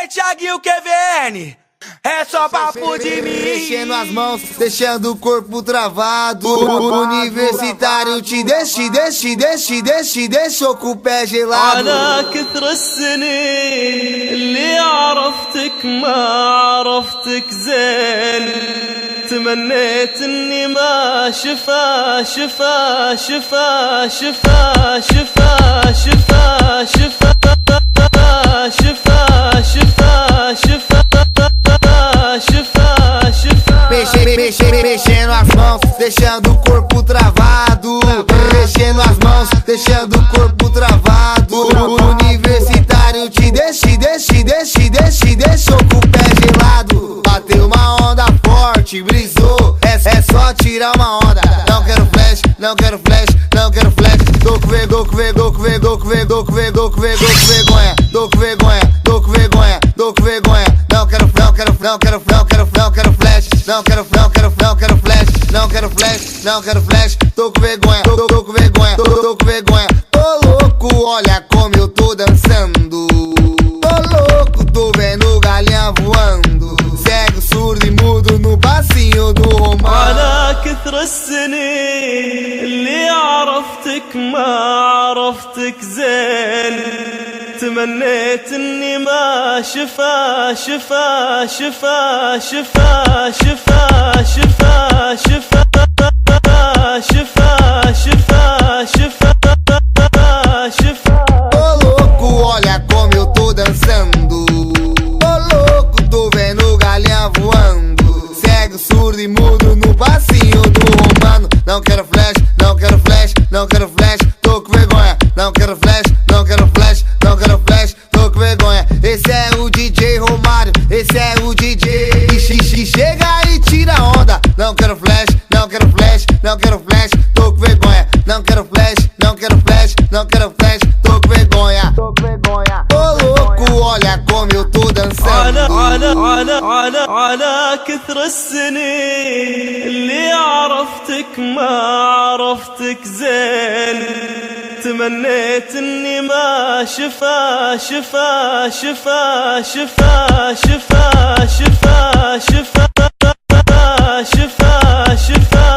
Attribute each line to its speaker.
Speaker 1: Thiaguinho QVN, é só papo de mim.
Speaker 2: Mexendo as mãos, deixando o corpo travado. Universitário te deixou com o pé gelado.
Speaker 3: على كثر السنين اللي عرفتك ما عرفتك زين، تمنيت اني ما شفا شفا شفا شفا شفا شفا شفا شفا شفا شفا
Speaker 2: Mexendo as mãos, deixando o corpo travado. Mexendo as mãos, deixando o corpo travado. Universitário te deixou com o pé gelado. Bateu uma onda forte, brisou, é só tirar uma onda. Não quero flash, não quero flash, não quero flash. Tô com vergonha, Não quero flash, não quero flash, não quero flash, não quero flash. Tô com vergonha, tô com vergonha. Tô louco, olha como eu tô dançando. Tô louco, tô vendo galinha voando. Cego, surdo e mudo no passinho do romano.
Speaker 3: على كثر السنين اللي عرفتك ما عرفتك زين، تمنيت اني ما شفا شفا شفا شفا شفا شفا شفا شفا شفا شفا شفا.
Speaker 2: Tô louco, olha como eu tô dançando. Tô louco, tô vendo galinha voando. Cego, surdo e mudo no passinho do romano. Não quero flash, não quero flash, não quero flash. Tô com vergonha, não quero flash, não quero flash, não quero flash. Tô com vergonha. Esse é o DJ Romário, esse é o DJ. E chega e tira onda. Não quero flash, não quero flash, não quero flash. Tô com vergonha, não quero flash, não quero flash, não quero flash. Tô com vergonha, tô louco, olha como eu tô dançando.
Speaker 3: على كثر السنين اللي عرفتك ما عرفتك زين، تمنيت اني ما شفا شفا شفا شفا شفا شفا شفا شفا شفا